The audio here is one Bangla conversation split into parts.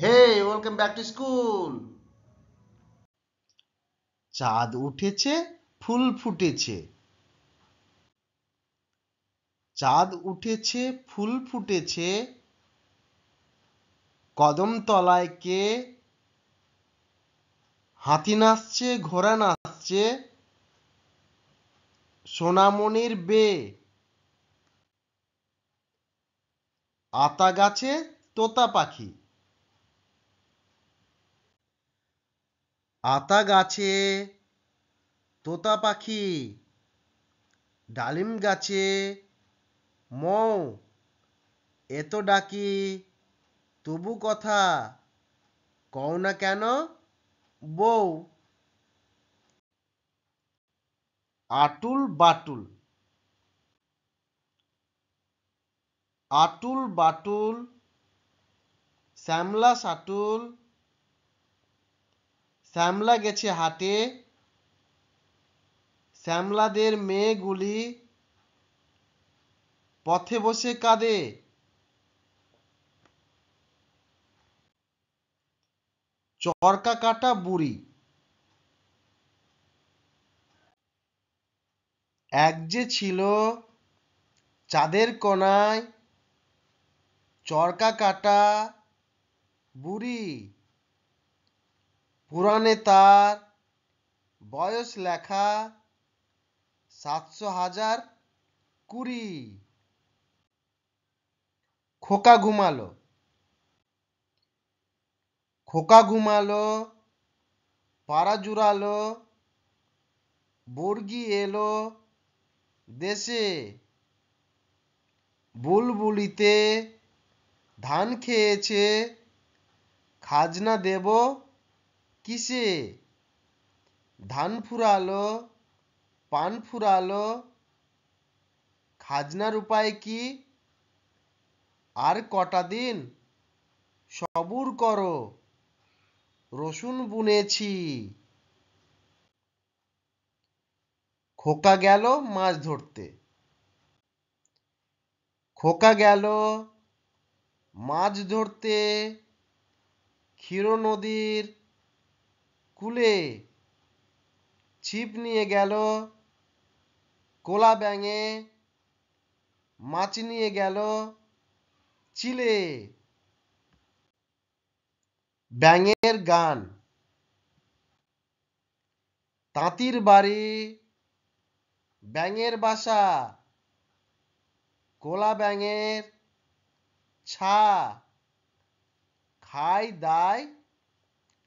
Hey, welcome back to school. চাঁদ উঠেছে, ফুল ফুটেছে। চাঁদ উঠেছে, ফুল ফুটেছে। কদম তলায় কে? হাতি নাচছে, ঘোড়া নাচছে। সোনামণির বে। আতা গাছে তোতা পাখি। আতা গাছে তোতা পাখি। ডালিম গাছে মৌ। এত ডাকি তবু কথা কও না কেন বউ। আটুল বাটুল। আটুল বাটুল শ্যামলা সাটুল। শ্যামলা গেছে হাটে। শ্যামলাদের মেয়েগুলি পথে বসে কাঁদে। চরকা কাটা বুড়ি। এক যে ছিল চাঁদের কোনায় চরকা কাটা বুড়ি। পুরাণে তার বয়স লেখা 700,020। খোকা ঘুমালো। খোকা ঘুমালো, পাড়া জুড়ালো। বর্গি এলো দেশে। বুলবুলিতে ধান খেয়েছে। খাজনা দেব কিসে? ধান ফুরালো, পান ফুরালো। খাজনার উপায় কি? আর কটা দিন সবুর করো। রসুন বুনেছি। খোকা গেল মাছ ধরতে। খোকা গেল মাছ ধরতে ক্ষীর নদীর কূলে। ছিপ নিয়ে গেল কোলা ব্যাঙে। মাছ নিয়ে গেল চিলে। ব্যাঙের গান। তাঁতির বাড়ি ব্যাঙের বাসা। কোলা ব্যাঙের ছা। খাই দায়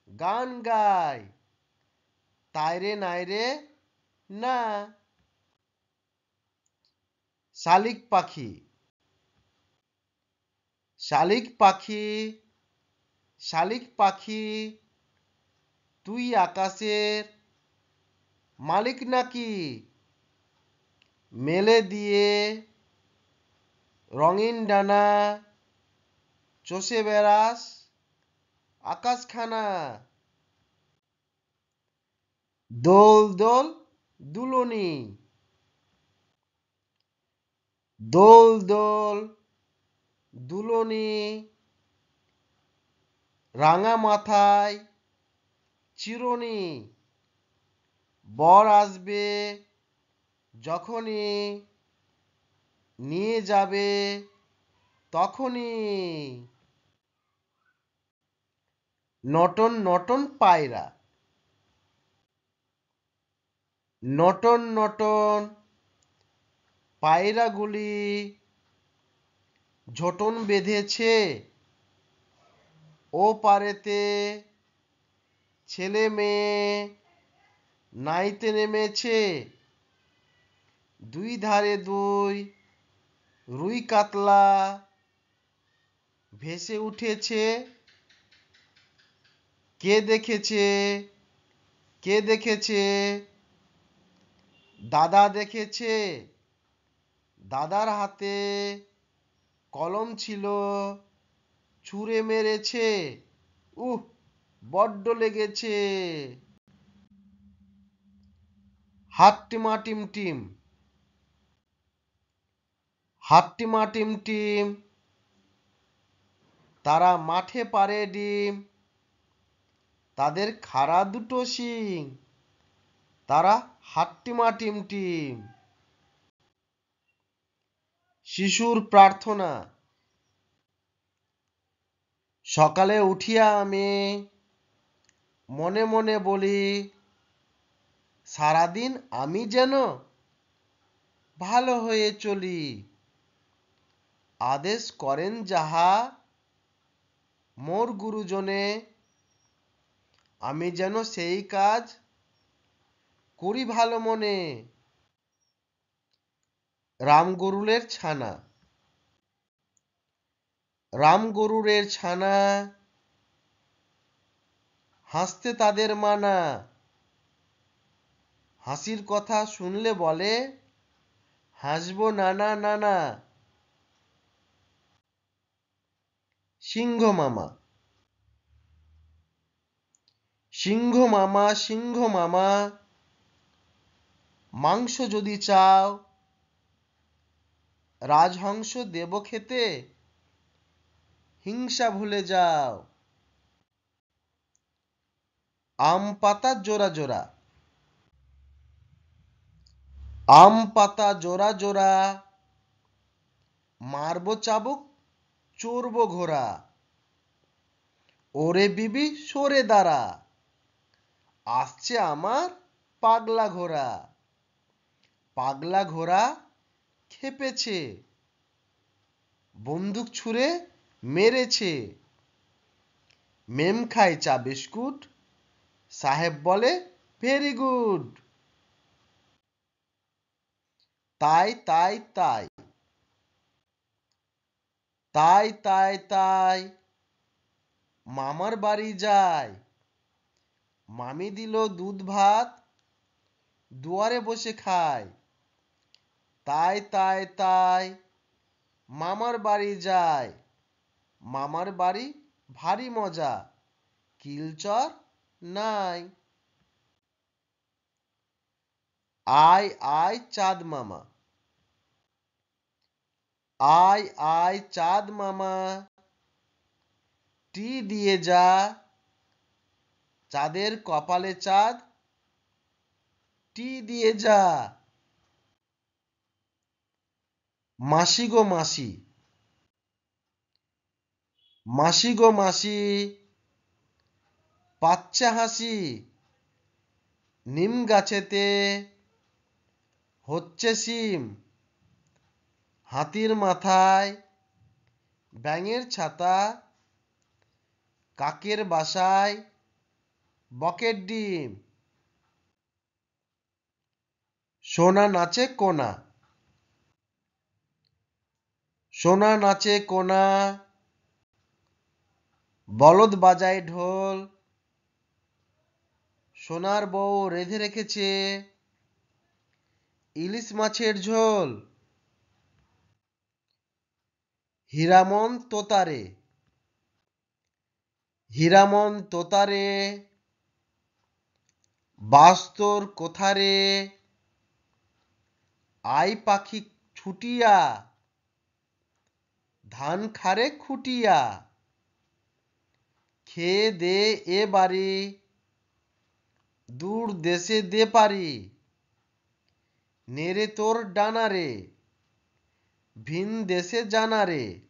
গান গায়। তাইরে নাইরে না। শালিক পাখি। শালিক পাখি শালিক পাখি তুই আকাশের মালিক নাকি? মেলে দিয়ে রঙিন ডানা চষে বেড়াস আকাশখানা। দোল দোল দুলনি। দোল দোল দুলনি। রাঙা মাথায় চিরুনি। বর আসবে যখনই নিয়ে যাবে তখনই। নটন নটন পায়রা। নটন নটন পায়রাগুলি ঝোটন বেঁধেছে। ও পারেতে ছেলে মেয়ে নাইতে নেমেছে। দুই ধারে দুই রুই কাতলা ভেসে উঠেছে। কে দেখেছে? কে দেখেছে? দাদা দেখেছে। দাদার হাতে কলম ছিল। ছুঁড়ে মেরেছে। উহ, বড্ড লেগেছে। হাট্টিমা টিম টিম। হাট্টিমা টিম টিম তারা মাঠে পাড়ে ডিম, তাদের খাড়া দুটো শিং, তারা হাট্টিমা টিম টিম। শিশুর প্রার্থনা। সকালে উঠিয়া আমি মনে মনে বলি, সারাদিন আমি যেন ভালো হয়ে চলি। আদেশ করেন যাহা মোর গুরুজনে, আমি যেন সেই কাজ করি ভালো মনে। রামগরুলের ছানা। রামগরুরের ছানা, হাসতে তাদের মানা। হাসির কথা শুনলে বলে, হাসবো নানা নানা। সিংহ মামা। সিংহ মামা সিংহ মামা, মাংস যদি চাও, রাজহংস দেব খেতে, হিংসা ভুলে যাও। আম পাতা জোড়া জোড়া। আম পাতা জোড়া জোড়া, মারবো চাবুক চড়বো ঘোড়া। ওরে বিবি সরে দাঁড়া, আসছে আমার পাগলা ঘোড়া। পাগলা ঘোড়া খেপেছে, বন্দুক ছুঁড়ে মেরেছে। মেম খায় চা বিস্কুট, সাহেব বলে ভেরি গুড। তাই তাই তাই। তাই তাই তাই, মামার বাড়ি যায়। মামি দিল দুধ ভাত, দুয়ারে বসে খায়। তাই তাই তাই, মামার বাড়ি যায়। মামার বাড়ি ভারী মজা, কিলচর নাই। আয় আয় চাঁদ মামা। আয় আয় চাঁদ মামা, টি দিয়ে যা। চাঁদের কপালে চাঁদ, টি দিয়ে যা। মাসি গো মাসি। মাসি গো মাসি, পাচ্চা হাসি। নিম গাছেতে হচ্ছে শিম। হাতির মাথায় ব্যাঙের ছাতা, কাকের বাসায় বকের ডিম। সোনা নাচে কোনা। সোনা নাচে কোনা, বলদ বাজায় ঢোল। সোনার বউ রেঁধে রেখেছে ইলিশ মাছের ঝোল। হীরামন তোতারে। হীরামন তোতারে, বাস তোর কোথারে। আই পাখি ছুটিয়া, ধান খারে খুটিয়া। খেয়ে দে এ বাড়ি, দূর দেশে দে পারি। নেড়ে তোর ডানারে, ভিন দেশে জানারে।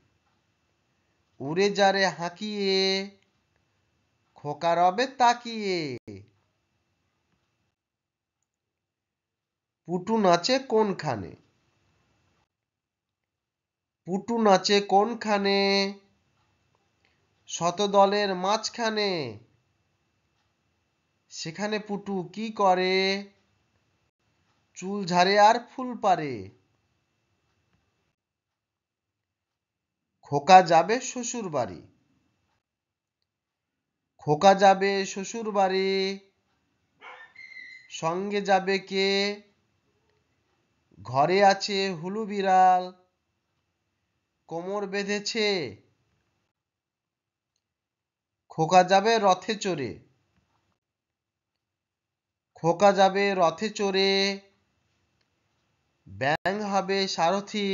উড়ে যারে হাঁকিয়ে, খোকা রবে তাকিয়ে। পুটু নাচে কোনখানে। পুটু নাচে কোনখানে, শতদলের মাঝখানে। সেখানে পুটু কি করে, চুল ঝাড়ে আর ফুল পারে। খোকা যাবে শ্বশুর বাড়ি। খোকা যাবে শ্বশুর বাড়ি, সঙ্গে যাবে কে, ঘরে আছে হুলু বিড়াল, কোমর বেঁধেছে। খোকা যাবে রথে চড়ে। খোকা যাবে রথে চড়ে, ব্যাঙ হবে সারথি।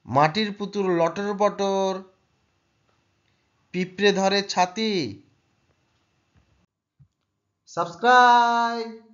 মাটির পুতুল লটর পটর, পিঁপড়ে ধরে ছাতি। সাবস্ক্রাইব।